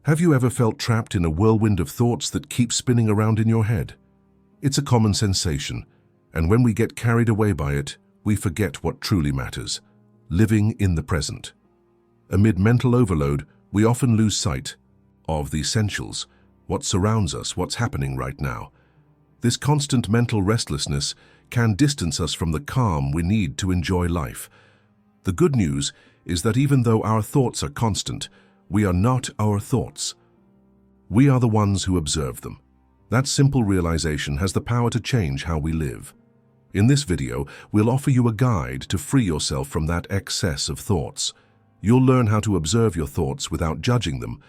Have you ever felt trapped in a whirlwind of thoughts that keep spinning around in your head? It's a common sensation, and when we get carried away by it, we forget what truly matters: living in the present. Amid mental overload, we often lose sight of the essentials, what surrounds us, what's happening right now. This constant mental restlessness can distance us from the calm we need to enjoy life. The good news is that even though our thoughts are constant, we are not our thoughts. We are the ones who observe them. That simple realization has the power to change how we live. In this video, we'll offer you a guide to free yourself from that excess of thoughts. You'll learn how to observe your thoughts without judging them,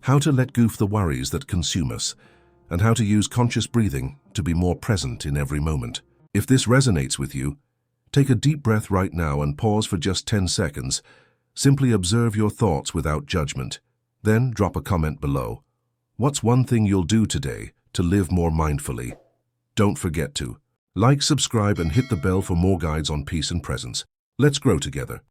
how to let go of the worries that consume us, and how to use conscious breathing to be more present in every moment. If this resonates with you, take a deep breath right now and pause for just 10 seconds. Simply observe your thoughts without judgment. Then drop a comment below. What's one thing you'll do today to live more mindfully? Don't forget to like, subscribe, and hit the bell for more guides on peace and presence. Let's grow together.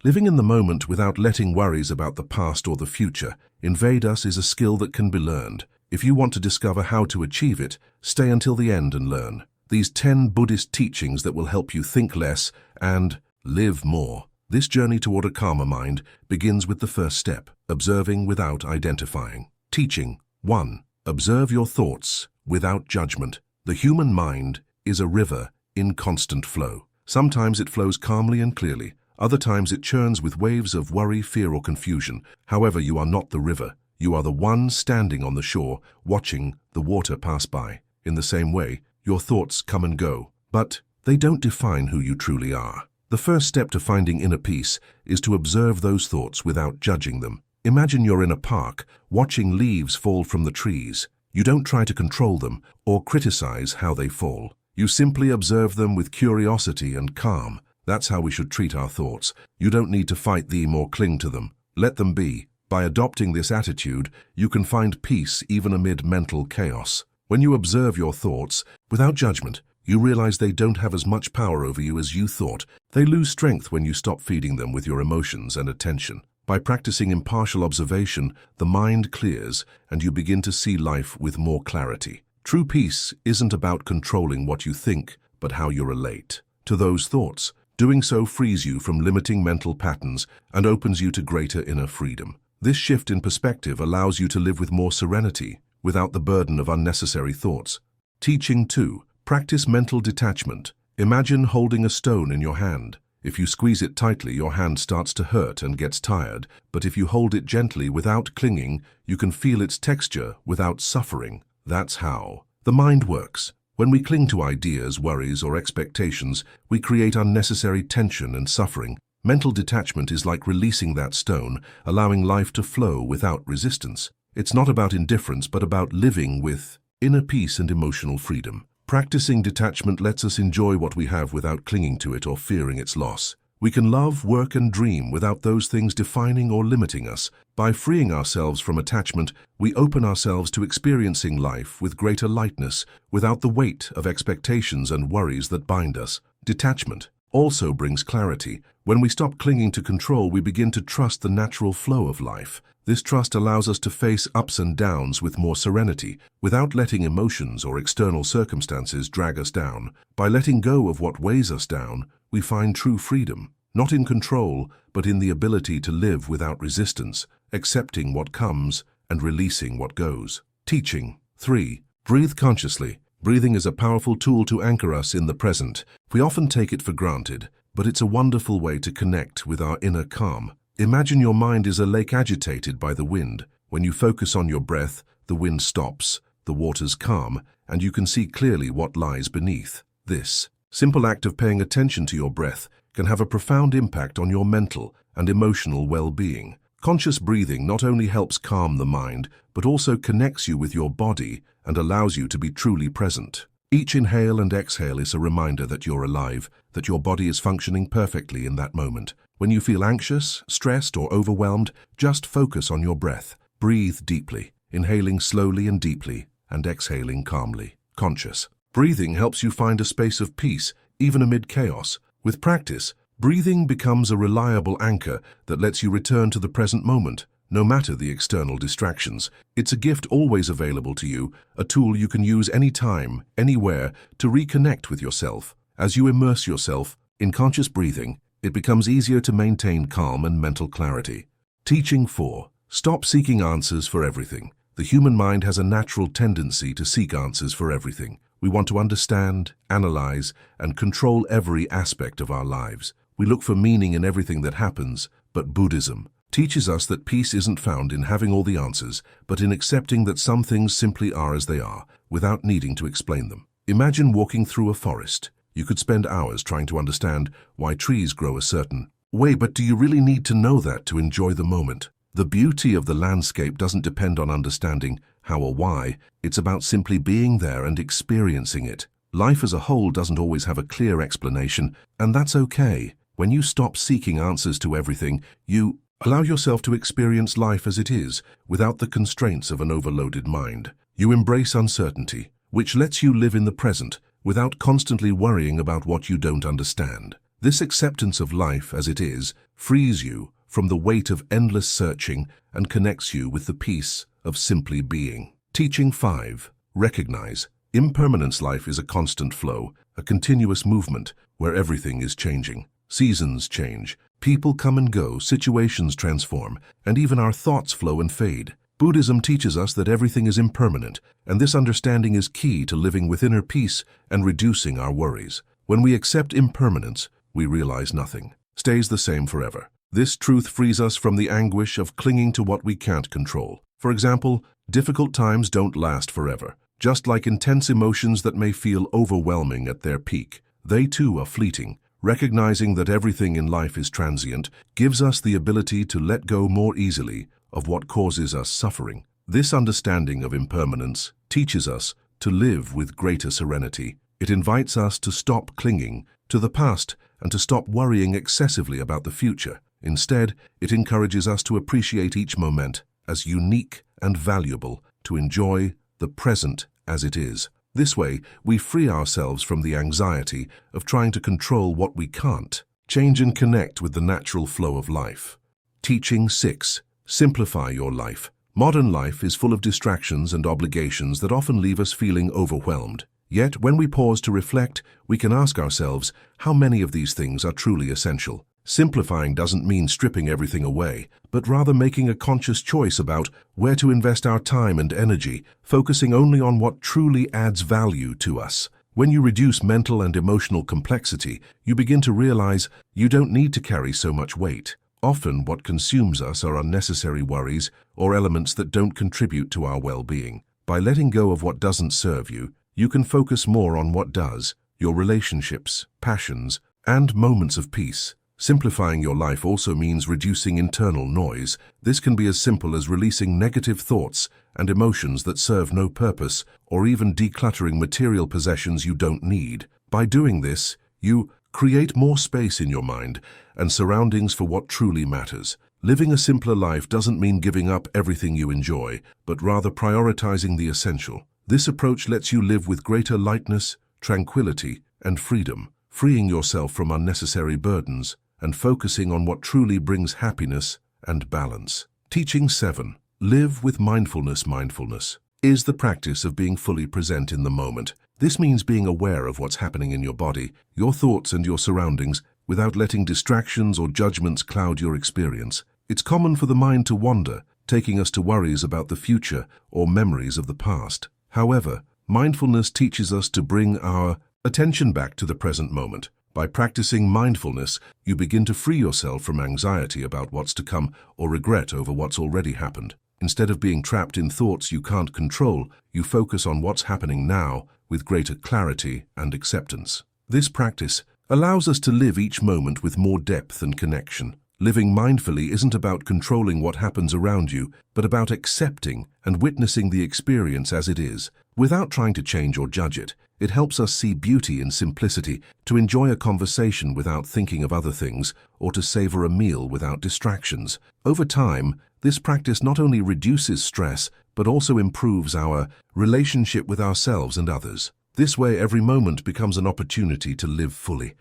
Living in the moment without letting worries about the past or the future invade us is a skill that can be learned. If you want to discover how to achieve it, stay until the end and learn these 10 Buddhist teachings that will help you think less and live more. This journey toward a calmer mind begins with the first step: observing without identifying. Teaching 1. Observe your thoughts without judgment. The human mind is a river in constant flow. Sometimes it flows calmly and clearly. Other times it churns with waves of worry, fear, or confusion. However, you are not the river. You are the one standing on the shore, watching the water pass by. In the same way, your thoughts come and go, but they don't define who you truly are. The first step to finding inner peace is to observe those thoughts without judging them. Imagine you're in a park, watching leaves fall from the trees. You don't try to control them or criticize how they fall. You simply observe them with curiosity and calm. That's how we should treat our thoughts. You don't need to fight them or cling to them. Let them be. By adopting this attitude, you can find peace even amid mental chaos. When you observe your thoughts without judgment, you realize they don't have as much power over you as you thought. They lose strength when you stop feeding them with your emotions and attention. By practicing impartial observation, the mind clears and you begin to see life with more clarity. True peace isn't about controlling what you think, but how you relate to those thoughts. Doing so frees you from limiting mental patterns and opens you to greater inner freedom. This shift in perspective allows you to live with more serenity, without the burden of unnecessary thoughts. Teaching 2. Practice mental detachment. Imagine holding a stone in your hand. If you squeeze it tightly, your hand starts to hurt and gets tired, but if you hold it gently without clinging, you can feel its texture without suffering. That's how the mind works. When we cling to ideas, worries, or expectations, we create unnecessary tension and suffering. Mental detachment is like releasing that stone, allowing life to flow without resistance. It's not about indifference, but about living with inner peace and emotional freedom. Practicing detachment lets us enjoy what we have without clinging to it or fearing its loss. We can love, work, and dream without those things defining or limiting us. By freeing ourselves from attachment, we open ourselves to experiencing life with greater lightness, without the weight of expectations and worries that bind us. Detachment also brings clarity. When we stop clinging to control, we begin to trust the natural flow of life. This trust allows us to face ups and downs with more serenity, without letting emotions or external circumstances drag us down. By letting go of what weighs us down, we find true freedom, not in control, but in the ability to live without resistance, accepting what comes and releasing what goes. Teaching 3. Breathe consciously. Breathing is a powerful tool to anchor us in the present. We often take it for granted, but it's a wonderful way to connect with our inner calm. Imagine your mind is a lake agitated by the wind. When you focus on your breath, the wind stops, the waters calm, and you can see clearly what lies beneath. This simple act of paying attention to your breath can have a profound impact on your mental and emotional well-being. Conscious breathing not only helps calm the mind, but also connects you with your body and allows you to be truly present. Each inhale and exhale is a reminder that you're alive, that your body is functioning perfectly in that moment. When you feel anxious, stressed, or overwhelmed, just focus on your breath. Breathe deeply, inhaling slowly and deeply, and exhaling calmly. Conscious breathing helps you find a space of peace, even amid chaos. With practice, breathing becomes a reliable anchor that lets you return to the present moment, no matter the external distractions. It's a gift always available to you, a tool you can use anytime, anywhere, to reconnect with yourself. As you immerse yourself in conscious breathing, it becomes easier to maintain calm and mental clarity. Teaching 4. Stop seeking answers for everything. The human mind has a natural tendency to seek answers for everything. We want to understand, analyze, and control every aspect of our lives. We look for meaning in everything that happens, but Buddhism teaches us that peace isn't found in having all the answers, but in accepting that some things simply are as they are, without needing to explain them. Imagine walking through a forest. You could spend hours trying to understand why trees grow a certain way, but do you really need to know that to enjoy the moment? The beauty of the landscape doesn't depend on understanding how or why, it's about simply being there and experiencing it. Life as a whole doesn't always have a clear explanation, and that's okay. When you stop seeking answers to everything, you allow yourself to experience life as it is, without the constraints of an overloaded mind. You embrace uncertainty, which lets you live in the present, without constantly worrying about what you don't understand. This acceptance of life as it is frees you from the weight of endless searching and connects you with the peace of simply being. Teaching 5. Recognize. Impermanence. Life is a constant flow, a continuous movement where everything is changing. Seasons change, people come and go, situations transform, and even our thoughts flow and fade. Buddhism teaches us that everything is impermanent, and this understanding is key to living with inner peace and reducing our worries. When we accept impermanence, we realize nothing stays the same forever. This truth frees us from the anguish of clinging to what we can't control. For example, difficult times don't last forever. Just like intense emotions that may feel overwhelming at their peak, they too are fleeting. Recognizing that everything in life is transient gives us the ability to let go more easily of what causes us suffering. This understanding of impermanence teaches us to live with greater serenity. It invites us to stop clinging to the past and to stop worrying excessively about the future. Instead, it encourages us to appreciate each moment as unique and valuable, to enjoy the present as it is. This way, we free ourselves from the anxiety of trying to control what we can't. Change and connect with the natural flow of life. Teaching 6. Simplify your life. Modern life is full of distractions and obligations that often leave us feeling overwhelmed. Yet, when we pause to reflect, we can ask ourselves how many of these things are truly essential. Simplifying doesn't mean stripping everything away, but rather making a conscious choice about where to invest our time and energy, focusing only on what truly adds value to us. When you reduce mental and emotional complexity, you begin to realize you don't need to carry so much weight. Often, what consumes us are unnecessary worries or elements that don't contribute to our well-being. By letting go of what doesn't serve you, you can focus more on what does, your relationships, passions, and moments of peace. Simplifying your life also means reducing internal noise. This can be as simple as releasing negative thoughts and emotions that serve no purpose, or even decluttering material possessions you don't need. By doing this, you create more space in your mind and surroundings for what truly matters. Living a simpler life doesn't mean giving up everything you enjoy, but rather prioritizing the essential. This approach lets you live with greater lightness, tranquility, and freedom, freeing yourself from unnecessary burdens and focusing on what truly brings happiness and balance. Teaching 7. Live with mindfulness. Mindfulness is the practice of being fully present in the moment. This means being aware of what's happening in your body, your thoughts, and your surroundings without letting distractions or judgments cloud your experience. It's common for the mind to wander, taking us to worries about the future or memories of the past. However, mindfulness teaches us to bring our attention back to the present moment. By practicing mindfulness, you begin to free yourself from anxiety about what's to come or regret over what's already happened. Instead of being trapped in thoughts you can't control, you focus on what's happening now with greater clarity and acceptance. This practice allows us to live each moment with more depth and connection. Living mindfully isn't about controlling what happens around you, but about accepting and witnessing the experience as it is, without trying to change or judge it. It helps us see beauty in simplicity, to enjoy a conversation without thinking of other things, or to savor a meal without distractions. Over time, this practice not only reduces stress, but also improves our relationship with ourselves and others. This way, every moment becomes an opportunity to live fully.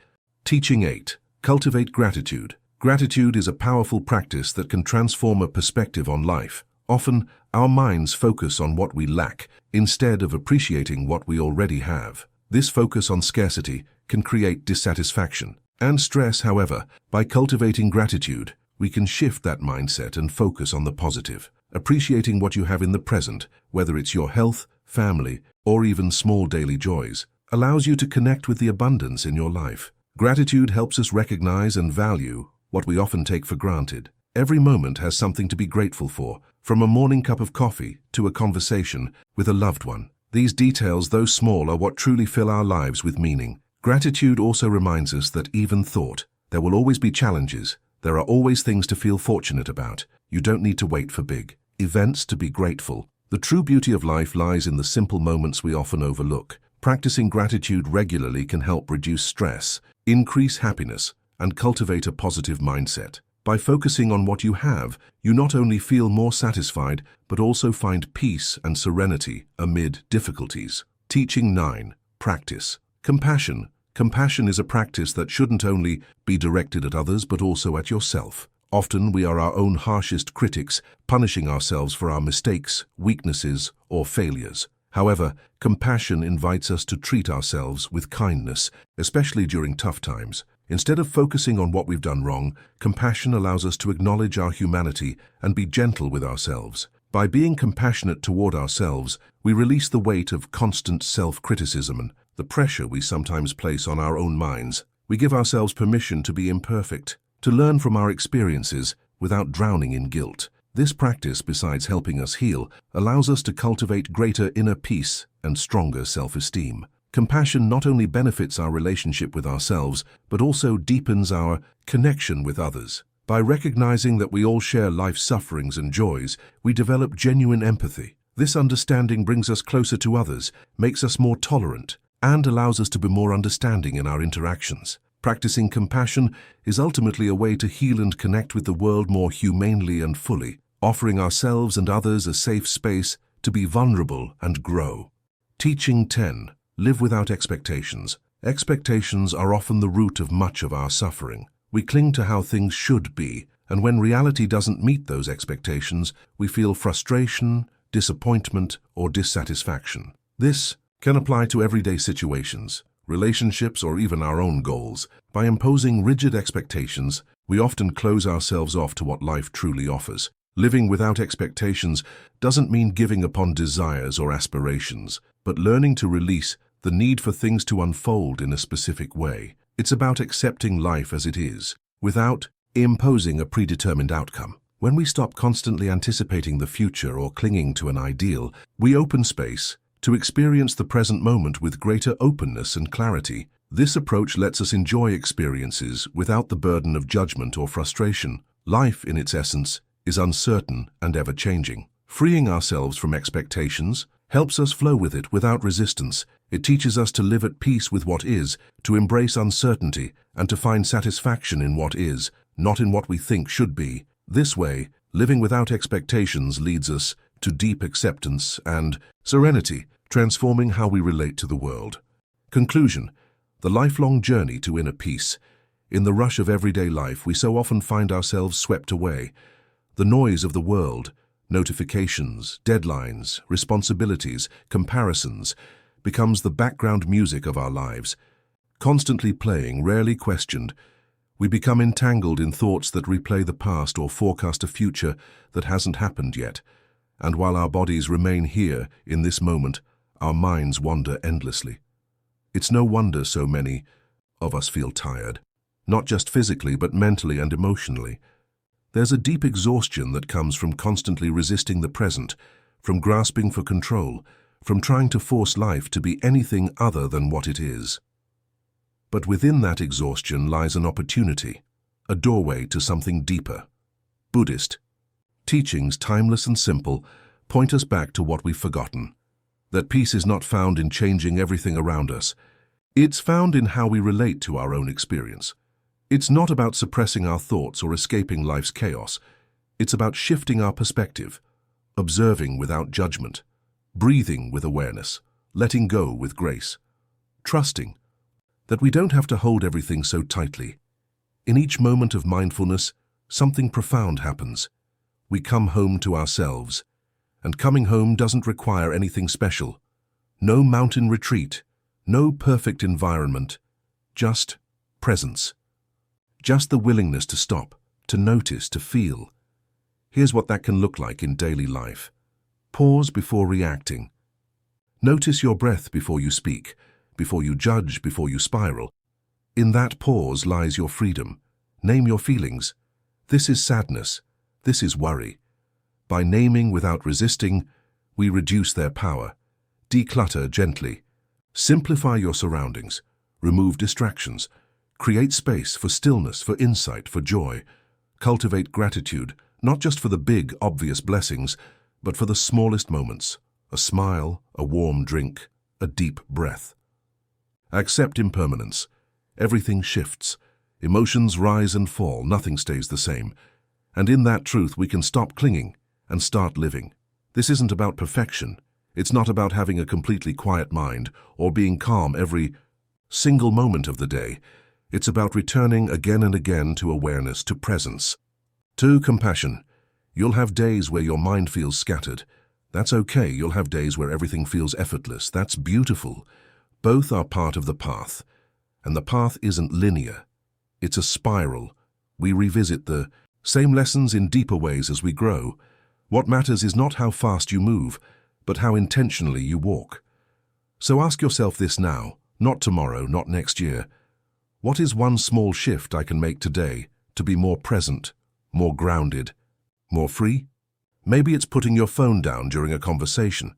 Teaching 8. Cultivate gratitude. Gratitude is a powerful practice that can transform a perspective on life. Often, our minds focus on what we lack instead of appreciating what we already have. This focus on scarcity can create dissatisfaction and stress. However, by cultivating gratitude, we can shift that mindset and focus on the positive. Appreciating what you have in the present, whether it's your health, family, or even small daily joys, allows you to connect with the abundance in your life. Gratitude helps us recognize and value what we often take for granted. Every moment has something to be grateful for, from a morning cup of coffee to a conversation with a loved one. These details, though small, are what truly fill our lives with meaning. Gratitude also reminds us that even thought, there will always be challenges. There are always things to feel fortunate about. You don't need to wait for big events to be grateful. The true beauty of life lies in the simple moments we often overlook. Practicing gratitude regularly can help reduce stress, increase happiness, and cultivate a positive mindset. By focusing on what you have, you not only feel more satisfied, but also find peace and serenity amid difficulties. Teaching 9. Practice. Compassion. Compassion is a practice that shouldn't only be directed at others, but also at yourself. Often we are our own harshest critics, punishing ourselves for our mistakes, weaknesses, or failures. However, compassion invites us to treat ourselves with kindness, especially during tough times. Instead of focusing on what we've done wrong, compassion allows us to acknowledge our humanity and be gentle with ourselves. By being compassionate toward ourselves, we release the weight of constant self-criticism and the pressure we sometimes place on our own minds. We give ourselves permission to be imperfect, to learn from our experiences without drowning in guilt. This practice, besides helping us heal, allows us to cultivate greater inner peace and stronger self-esteem. Compassion not only benefits our relationship with ourselves, but also deepens our connection with others. By recognizing that we all share life's sufferings and joys, we develop genuine empathy. This understanding brings us closer to others, makes us more tolerant, and allows us to be more understanding in our interactions. Practicing compassion is ultimately a way to heal and connect with the world more humanely and fully, offering ourselves and others a safe space to be vulnerable and grow. Teaching 10. Live without expectations. Expectations are often the root of much of our suffering. We cling to how things should be, and when reality doesn't meet those expectations, we feel frustration, disappointment, or dissatisfaction. This can apply to everyday situations, relationships, or even our own goals. By imposing rigid expectations, we often close ourselves off to what life truly offers. Living without expectations doesn't mean giving up on desires or aspirations, but learning to release the need for things to unfold in a specific way. It's about accepting life as it is, without imposing a predetermined outcome. When we stop constantly anticipating the future or clinging to an ideal, we open space to experience the present moment with greater openness and clarity. This approach lets us enjoy experiences without the burden of judgment or frustration. Life, in its essence, is uncertain and ever-changing. Freeing ourselves from expectations helps us flow with it without resistance. It teaches us to live at peace with what is, to embrace uncertainty, and to find satisfaction in what is, not in what we think should be. This way, living without expectations leads us to deep acceptance and serenity, transforming how we relate to the world. Conclusion: the lifelong journey to inner peace. In the rush of everyday life, we so often find ourselves swept away. The noise of the world, notifications, deadlines, responsibilities, comparisons, becomes the background music of our lives. Constantly playing, rarely questioned, we become entangled in thoughts that replay the past or forecast a future that hasn't happened yet. And while our bodies remain here, in this moment, our minds wander endlessly. It's no wonder so many of us feel tired, not just physically, but mentally and emotionally. There's a deep exhaustion that comes from constantly resisting the present, from grasping for control, from trying to force life to be anything other than what it is. But within that exhaustion lies an opportunity, a doorway to something deeper. Buddhist teachings, timeless and simple, point us back to what we've forgotten. That peace is not found in changing everything around us. It's found in how we relate to our own experience. It's not about suppressing our thoughts or escaping life's chaos. It's about shifting our perspective, observing without judgment, breathing with awareness, letting go with grace, trusting that we don't have to hold everything so tightly. In each moment of mindfulness, something profound happens. We come home to ourselves. And coming home doesn't require anything special. No mountain retreat, no perfect environment, just presence. Just the willingness to stop, to notice, to feel. Here's what that can look like in daily life. Pause before reacting. Notice your breath before you speak, before you judge, before you spiral. In that pause lies your freedom. Name your feelings. This is sadness. This is worry. By naming without resisting, we reduce their power. Declutter gently. Simplify your surroundings. Remove distractions. Create space for stillness, for insight, for joy. Cultivate gratitude, not just for the big, obvious blessings, but for the smallest moments. A smile, a warm drink, a deep breath. Accept impermanence. Everything shifts. Emotions rise and fall, nothing stays the same. And in that truth we can stop clinging and start living. This isn't about perfection. It's not about having a completely quiet mind or being calm every single moment of the day. It's about returning again and again to awareness, to presence, to compassion. You'll have days where your mind feels scattered. That's okay. You'll have days where everything feels effortless. That's beautiful. Both are part of the path. And the path isn't linear. It's a spiral. We revisit the same lessons in deeper ways as we grow. What matters is not how fast you move, but how intentionally you walk. So ask yourself this now, not tomorrow, not next year. What is one small shift I can make today to be more present, more grounded, more free? Maybe it's putting your phone down during a conversation.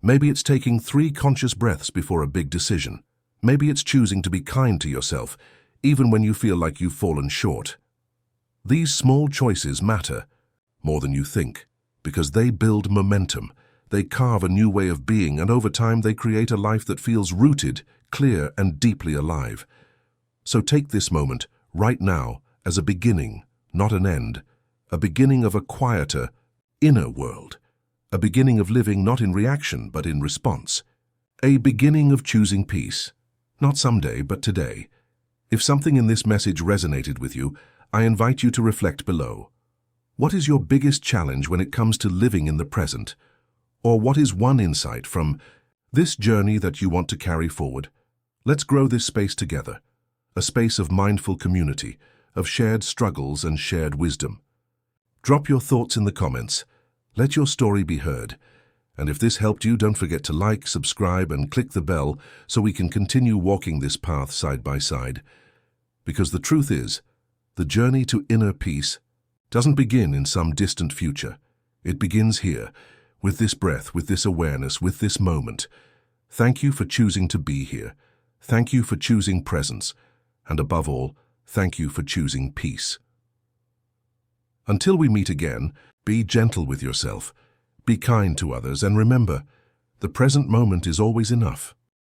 Maybe it's taking 3 conscious breaths before a big decision. Maybe it's choosing to be kind to yourself, even when you feel like you've fallen short. These small choices matter more than you think, because they build momentum. They carve a new way of being, and over time they create a life that feels rooted, clear, and deeply alive. So take this moment, right now, as a beginning, not an end. A beginning of a quieter, inner world. A beginning of living not in reaction, but in response. A beginning of choosing peace. Not someday, but today. If something in this message resonated with you, I invite you to reflect below. What is your biggest challenge when it comes to living in the present? Or what is one insight from this journey that you want to carry forward? Let's grow this space together. A space of mindful community, of shared struggles and shared wisdom. Drop your thoughts in the comments. Let your story be heard. And if this helped you, don't forget to like, subscribe, and click the bell so we can continue walking this path side by side. Because the truth is, the journey to inner peace doesn't begin in some distant future. It begins here, with this breath, with this awareness, with this moment. Thank you for choosing to be here. Thank you for choosing presence. And above all, thank you for choosing peace. Until we meet again, be gentle with yourself. Be kind to others, and remember, the present moment is always enough.